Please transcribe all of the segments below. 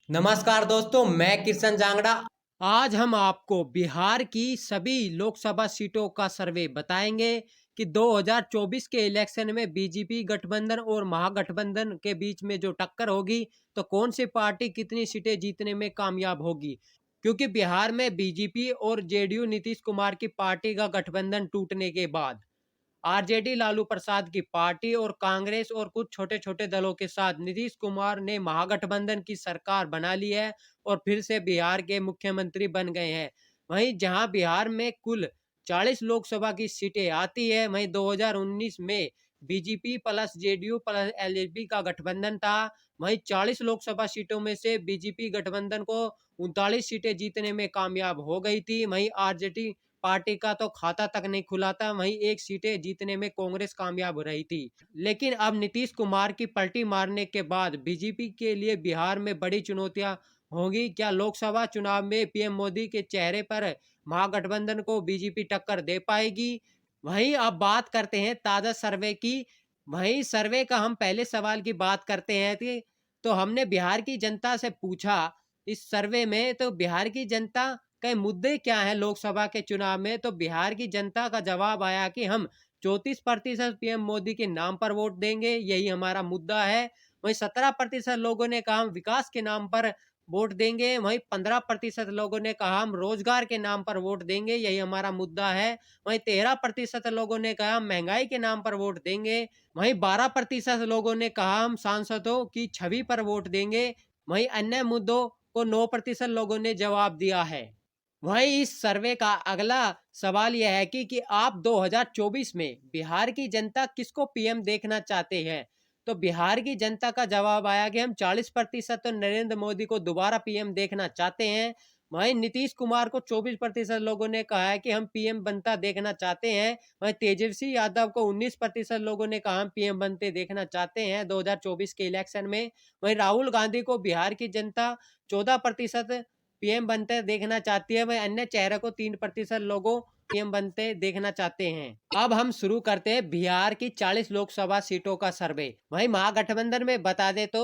नमस्कार दोस्तों, मैं किशन जांगड़ा। आज हम आपको बिहार की सभी लोकसभा सीटों का सर्वे बताएंगे कि 2024 के इलेक्शन में बीजेपी गठबंधन और महागठबंधन के बीच में जो टक्कर होगी तो कौन सी पार्टी कितनी सीटें जीतने में कामयाब होगी। क्योंकि बिहार में बीजेपी और जेडीयू नीतीश कुमार की पार्टी का गठबंधन टूटने के बाद आरजेडी लालू प्रसाद की पार्टी और कांग्रेस और कुछ छोटे छोटे दलों के साथ नीतीश कुमार ने महागठबंधन की सरकार बना ली है और फिर से बिहार के मुख्यमंत्री बन गए हैं। वहीं जहां बिहार में कुल 40 लोकसभा की सीटें आती है, वहीं 2019 में BJP plus JDU plus LJP का गठबंधन था। वहीं 40 लोकसभा सीटों में से बीजेपी गठबंधन को 39 सीटें जीतने में कामयाब हो गई थी। वहीं आरजेडी पार्टी का तो खाता तक नहीं खुला था। वहीं एक सीटें जीतने में कांग्रेस कामयाब हो रही थी। लेकिन अब नीतीश कुमार की पलटी मारने के बाद बीजेपी के लिए बिहार में बड़ी चुनौतियां होंगी। क्या लोकसभा चुनाव में पीएम मोदी के चेहरे पर महागठबंधन को बीजेपी टक्कर दे पाएगी? वहीं अब बात करते हैं ताजा सर्वे की। वहीं सर्वे का हम पहले सवाल की बात करते हैं कि तो हमने बिहार की जनता से पूछा इस सर्वे में, तो बिहार की जनता के मुद्दे क्या हैं लोकसभा के चुनाव में। तो बिहार की जनता का जवाब आया कि हम 34% पीएम मोदी के नाम पर वोट देंगे, यही हमारा मुद्दा है। वहीं 17% लोगों ने कहा हम विकास के नाम पर वोट देंगे। वहीं 15% लोगों ने कहा हम रोजगार के नाम पर वोट देंगे, यही हमारा मुद्दा है। वहीं 13% लोगों ने कहा हम महंगाई के नाम पर वोट देंगे। वहीं 12% लोगों ने कहा हम सांसदों की छवि पर वोट देंगे। वहीं अन्य मुद्दों को 9% लोगों ने जवाब दिया है। वहीं इस सर्वे का अगला सवाल यह है कि आप 2024 में बिहार की जनता किसको पीएम देखना चाहते हैं। तो बिहार की जनता का जवाब आया कि हम 40% तो नरेंद्र मोदी को दोबारा पीएम देखना चाहते हैं। वहीं नीतीश कुमार को 24% लोगों ने कहा है कि हम पीएम बनता देखना चाहते हैं। वहीं तेजस्वी यादव को 19% लोगों ने कहा हम पीएम बनते देखना चाहते हैं 2024 के इलेक्शन में। वहीं राहुल गांधी को बिहार की जनता 14% पीएम बनते देखना चाहती है। वह अन्य चेहरे को 3% लोगों पीएम बनते देखना चाहते हैं। अब हम शुरू करते हैं बिहार की 40 लोकसभा सीटों का सर्वे। वहीं महागठबंधन में बता दे तो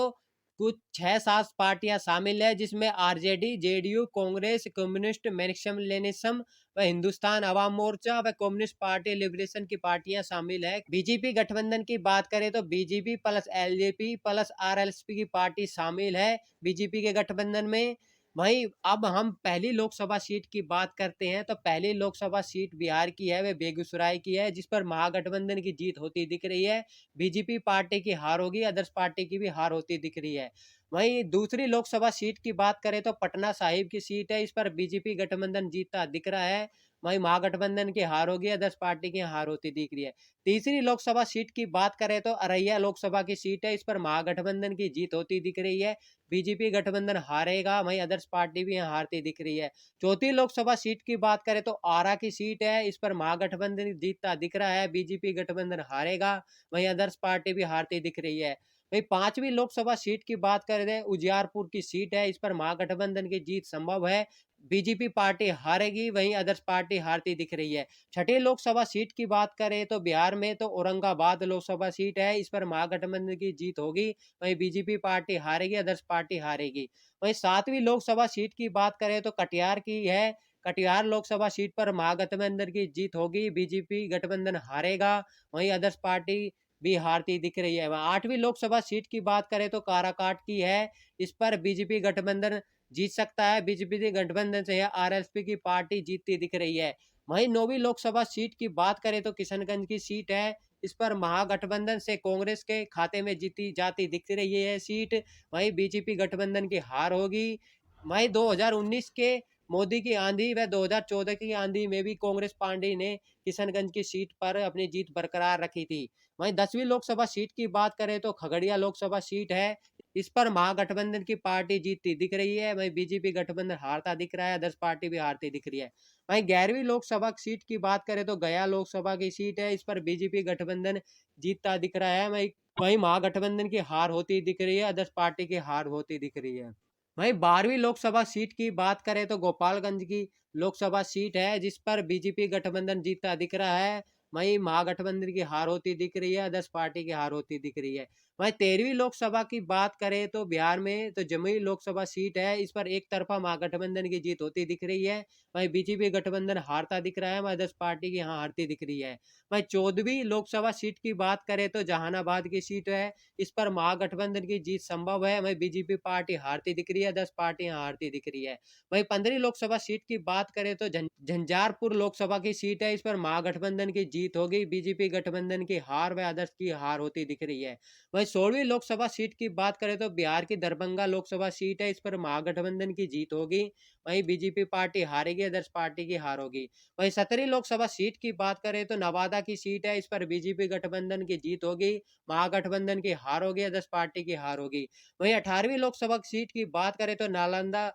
कुछ 6-7 पार्टियां शामिल है, जिसमें RJD, JDU, Congress, communist, Marxism Leninism व हिंदुस्तान अवाम मोर्चा व कम्युनिस्ट पार्टी लिबरेशन की पार्टियां शामिल है। बीजेपी गठबंधन की बात करें तो BJP plus LJP plus RLSP की पार्टी शामिल है बीजेपी के गठबंधन में। वहीं अब हम पहली लोकसभा सीट की बात करते हैं, तो पहली लोकसभा सीट बिहार की है, वह बेगूसराय की है, जिस पर महागठबंधन की जीत होती दिख रही है। बीजेपी पार्टी की हार होगी, अदर्स पार्टी की भी हार होती दिख रही है। वहीं दूसरी लोकसभा सीट की बात करें तो पटना साहिब की सीट है, इस पर बीजेपी गठबंधन जीतता दिख रहा है। वहीं महागठबंधन की हार होगी, अदर्स पार्टी की हार होती दिख रही है। तीसरी लोकसभा सीट की बात करें तो अररिया लोकसभा की सीट है, इस पर महागठबंधन की जीत होती दिख रही है। बीजेपी गठबंधन हारेगा, वहीं अदर्स पार्टी भी यहाँ हारती दिख रही है। चौथी लोकसभा सीट की बात करें तो आरा की सीट है, इस पर महागठबंधन जीतता दिख रहा है, बीजेपी गठबंधन हारेगा, वहीं अदर्स पार्टी भी हारती दिख रही है। वहीं पांचवी लोकसभा सीट की बात करें उजियारपुर की सीट है, इस पर महागठबंधन की जीत संभव है, बीजेपी पार्टी हारेगी, वहीं अदर्स पार्टी हारती दिख रही है। छठी लोकसभा सीट की बात करें तो बिहार में तो औरंगाबाद लोकसभा सीट है, इस पर महागठबंधन की जीत होगी, वहीं बीजेपी पार्टी हारेगी, अदर्स पार्टी हारेगी। वहीं सातवीं लोकसभा सीट की बात करें तो कटिहार की है, कटिहार लोकसभा सीट पर महागठबंधन की जीत होगी, बीजेपी गठबंधन हारेगा, वहीं अदर्स पार्टी भी हारती दिख रही है। वहीं आठवीं लोकसभा सीट की बात करें तो काराकाट की है, इस पर बीजेपी गठबंधन जीत सकता है, बीजेपी गठबंधन से आरएलपी की पार्टी जीतती दिख रही है। वहीं नौवीं लोकसभा सीट की बात करें तो किशनगंज की सीट है, इस पर महागठबंधन से कांग्रेस के खाते में जीती जाती दिख रही है सीट, वहीं बीजेपी गठबंधन की हार होगी। वहीं 2019 के मोदी की आंधी व 2014 की आंधी में भी कांग्रेस पार्टी ने किशनगंज की सीट पर अपनी जीत बरकरार रखी थी। वहीं 10वीं लोकसभा सीट की बात करें तो खगड़िया लोकसभा सीट है, इस पर महागठबंधन की पार्टी जीतती दिख रही है, वहीं बीजेपी गठबंधन हारता दिख रहा है, अदर्स पार्टी भी हारती दिख रही है। वहीं 11वीं लोकसभा सीट की बात करें तो गया लोकसभा की सीट है, इस पर बीजेपी गठबंधन जीतता दिख रहा है, वहीं वहीं महागठबंधन की हार होती दिख रही है, अदर्स पार्टी की हार होती दिख रही है। वहीं 12वीं लोकसभा सीट की बात करें तो गोपालगंज की लोकसभा सीट है, जिस पर बीजेपी गठबंधन जीतता दिख रहा है, वहीं महागठबंधन की हार होती दिख रही है, अदर्स पार्टी की हार होती दिख रही है। वहीं 13वीं लोकसभा की बात करें तो बिहार में तो जमुई लोकसभा सीट है, इस पर एक तरफा महागठबंधन की जीत होती दिख रही है। वहीं बीजेपी गठबंधन हारता दिख रहा है, वहीं 10 पार्टी की यहाँ हारती दिख रही है। वहीं 14वीं लोकसभा सीट की बात करें तो जहानाबाद की सीट है, इस पर महागठबंधन की जीत संभव है। वहीं बीजेपी पार्टी हारती दिख रही है, 10 पार्टी यहाँ हारती दिख रही है। वहीं 15वीं लोकसभा सीट की बात करें तो झंझारपुर लोकसभा की सीट है, इस पर महागठबंधन की जीत होगी, बीजेपी गठबंधन की हार व आदर्श की हार होती दिख रही है। वहीं 16वीं लोकसभा सीट की बात करें तो बिहार की दरभंगा लोकसभा सीट है, इस पर महागठबंधन की जीत होगी, वहीं बीजेपी पार्टी हारेगी, अदर्स पार्टी की हार होगी। वहीं 17वीं लोकसभा सीट की बात करें तो नवादा की सीट है, इस पर बीजेपी गठबंधन की जीत होगी, महागठबंधन की हार होगी, अदर्स पार्टी की हार होगी। वहीं 18वीं लोकसभा सीट की बात करें तो नालंदा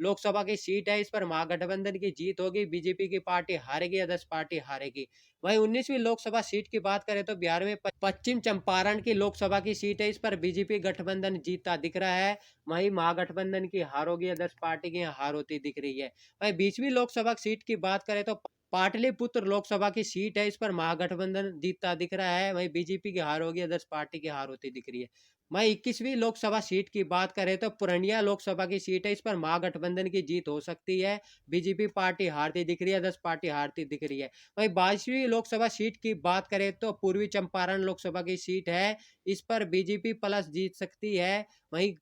लोकसभा की सीट है, इस पर महागठबंधन की जीत होगी, बीजेपी की पार्टी हारेगी, अदर्स पार्टी हारेगी। वहीं 19वीं लोकसभा सीट की बात करें तो बिहार में पश्चिम चंपारण की लोकसभा की सीट है, इस पर बीजेपी गठबंधन जीतता दिख रहा है, वहीं महागठबंधन की हार होगी, अदर्स पार्टी की हार होती दिख रही है। वहीं 20वीं लोकसभा सीट की बात करें तो पाटलिपुत्र लोकसभा की सीट है, इस पर महागठबंधन जीतता दिख रहा है, वहीं बीजेपी की हार होगी, अदर्स पार्टी की हार होती दिख रही है। वहीं 21वीं लोकसभा सीट की बात करें तो पूर्णिया लोकसभा की सीट है, इस पर महागठबंधन की जीत हो सकती है, बीजेपी पार्टी हारती दिख रही है, 10 पार्टी हारती दिख रही है। वहीं 22वीं लोकसभा सीट की बात करें तो पूर्वी चंपारण लोकसभा की सीट है, इस पर बीजेपी प्लस जीत सकती है, वहीं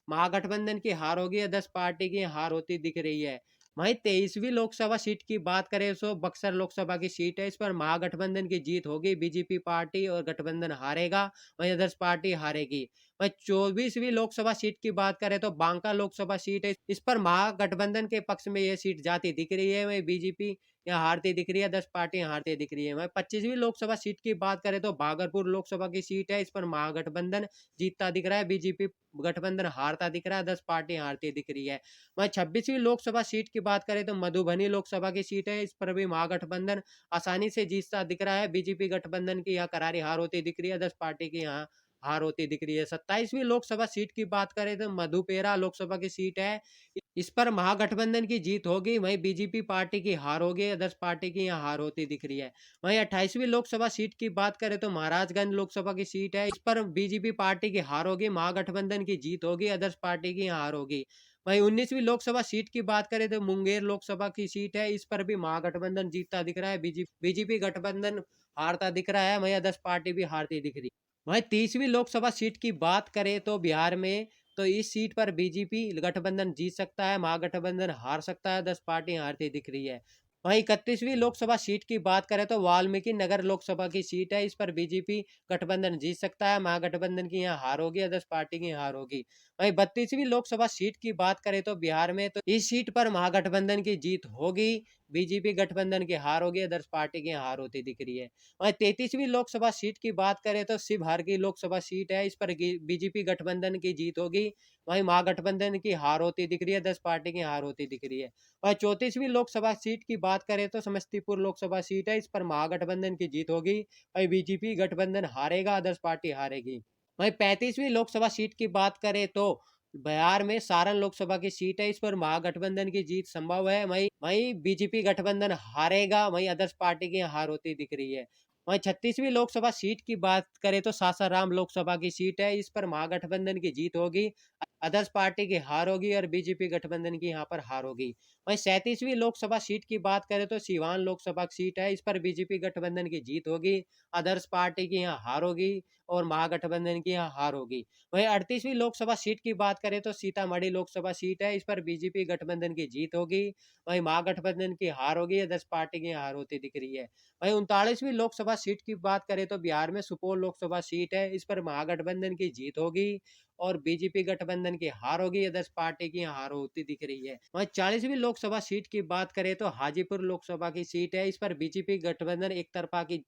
महागठबंधन की हार होगी या 10 पार्टी की हार होती दिख रही है। वहीं 23वीं लोकसभा सीट की बात करें तो बक्सर लोकसभा की सीट है, इस पर महागठबंधन की जीत होगी, बीजेपी पार्टी और गठबंधन हारेगा, वहीं अदर्स पार्टी हारेगी। वहीं 24वीं लोकसभा सीट की बात करें तो बांका लोकसभा सीट है, इस पर महागठबंधन के पक्ष में यह सीट जाती दिख रही है, वहीं बीजेपी यहाँ हारती दिख रही है, 10 पार्टियां हारती दिख रही है। वहीं 25वीं लोकसभा सीट की बात करें तो भागलपुर लोकसभा की सीट है, इस पर महागठबंधन जीतता दिख रहा है, बीजेपी गठबंधन हारता दिख रहा है, 10 पार्टियां हारती दिख रही है। वहीं 26वीं लोकसभा सीट की बात करें तो मधुबनी लोकसभा की सीट है, इस पर भी महागठबंधन आसानी से जीतता दिख रहा है, बीजेपी गठबंधन की यहाँ करारी हार होती दिख रही है, 10 पार्टी की यहाँ हार होती दिख रही है। 27वीं लोकसभा सीट की बात करें तो मधुपेरा लोकसभा की सीट है, इस पर महागठबंधन की जीत होगी, वहीं बीजेपी पार्टी की हार होगी, अदर्स पार्टी की यहाँ हार होती दिख रही है। वहीं 28वीं लोकसभा सीट की बात करें तो महाराजगंज लोकसभा की सीट है, इस पर बीजेपी पार्टी की हार होगी, महागठबंधन की जीत होगी, अदर्स पार्टी की यहाँ हार होगी। वहीं 19वीं लोकसभा सीट की बात करें तो मुंगेर लोकसभा की सीट है, इस पर भी महागठबंधन जीतता दिख रहा है, बीजेपी गठबंधन हारता दिख रहा है, वहीं अदर्स पार्टी भी हारती दिख रही है। वहीं 30वीं लोकसभा सीट की बात करें तो बिहार में तो इस सीट पर बीजेपी गठबंधन जीत सकता है, महागठबंधन हार सकता है, 10 पार्टी हारती दिख रही है। वहीं 31वीं लोकसभा सीट की बात करें तो वाल्मीकि नगर लोकसभा की सीट है, इस पर बीजेपी गठबंधन जीत सकता है, महागठबंधन की यहाँ हार होगी, 10 पार्टी की हार होगी। वहीं 32वीं लोकसभा सीट की बात करें तो बिहार में तो इस सीट पर महागठबंधन की जीत होगी, बीजेपी गठबंधन की हार होगी, 10 पार्टी की हार होती दिख रही है। वहीं 33वीं लोकसभा सीट की बात करें तो शिवहर की लोकसभा सीट है, इस पर बीजेपी गठबंधन की जीत होगी, वहीं महागठबंधन की हार होती दिख रही है, 10 पार्टी की हार होती दिख रही है। वहीं 34वीं लोकसभा सीट की बात करें तो समस्तीपुर लोकसभा सीट है, इस पर महागठबंधन की जीत होगी, वहीं बीजेपी गठबंधन हारेगा, 10 पार्टी हारेगी। वहीं 35वीं लोकसभा सीट की बात करें तो बिहार में सारण लोकसभा की सीट है, इस पर महागठबंधन की जीत संभव है, वहीं वहीं बीजेपी गठबंधन हारेगा, वहीं अदर्स पार्टी की हार होती दिख रही है। वहीं 36वीं लोकसभा सीट की बात करें तो सासाराम लोकसभा की सीट है, इस पर महागठबंधन की जीत होगी, अदर्स पार्टी की हार होगी और बीजेपी गठबंधन की यहाँ पर हार होगी। वहीं 37वीं लोकसभा सीट की बात करें तो सीवान लोकसभा की सीट है, इस पर बीजेपी गठबंधन की जीत होगी, अदर्स पार्टी की यहाँ हार होगी और महागठबंधन की यहाँ हार होगी। वहीं 38वीं लोकसभा सीट की बात करें तो सीतामढ़ी लोकसभा सीट है, इस पर बीजेपी गठबंधन की जीत होगी, वहीं महागठबंधन की हार होगी, अदर्स पार्टी की हार होती दिख रही है। वहीं 39वीं लोकसभा सीट की बात करें तो बिहार में सुपौल लोकसभा सीट है, इस पर महागठबंधन की जीत होगी और बीजेपी गठबंधन की हार होगी, अदर्स पार्टी की हार होती दिख रही है। वहीं 40वीं लोकसभा सीट की बात करें तो हाजीपुर लोकसभा की सीट है, इस पर बीजेपी गठबंधन एक तरफा की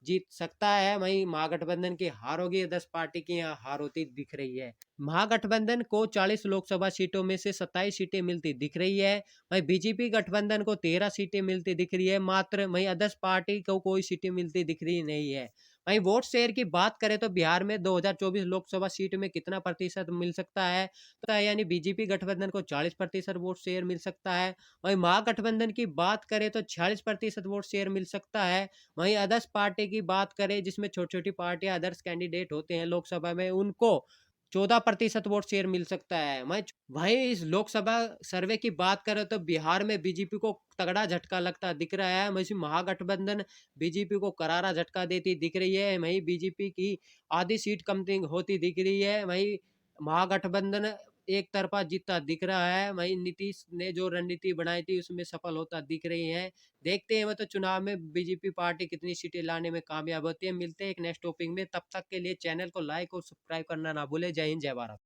जीत सकता है, वहीं महागठबंधन की हार होगी, 10 पार्टी की यहाँ हार होती दिख रही है। महागठबंधन को 40 लोकसभा सीटों में से 27 सीटें मिलती दिख रही है, वहीं बीजेपी गठबंधन को 13 सीटें मिलती दिख रही है मात्र, वहीं अदर्स पार्टी को कोई सीटें मिलती दिख रही नहीं है। वहीं वोट शेयर की बात करें तो बिहार में 2024 लोकसभा सीट में कितना प्रतिशत मिल सकता है, तो यानी बीजेपी गठबंधन को 40% वोट शेयर मिल सकता है। वहीं महागठबंधन की बात करें तो 46% वोट शेयर मिल सकता है। वहीं अदर्स पार्टी की बात करें, जिसमें छोटी-छोटी पार्टियाँ अदर्स कैंडिडेट होते हैं लोकसभा में, उनको 14% वोट शेयर मिल सकता है। वहीं इस लोकसभा सर्वे की बात करें तो बिहार में बीजेपी को तगड़ा झटका लगता दिख रहा है। वैसे महागठबंधन बीजेपी को करारा झटका देती दिख रही है। वहीं बीजेपी की आधी सीट कम होती दिख रही है। वहीं महागठबंधन एक तरफा जीतता दिख रहा है। वहीं नीतीश ने जो रणनीति बनाई थी उसमें सफल होता दिख रही है। देखते हैं मतलब चुनाव में बीजेपी पार्टी कितनी सीटें लाने में कामयाब होती है। मिलते हैं एक नेक्स्ट टॉपिक में, तब तक के लिए चैनल को लाइक और सब्सक्राइब करना ना भूले। जय हिंद, जय भारत।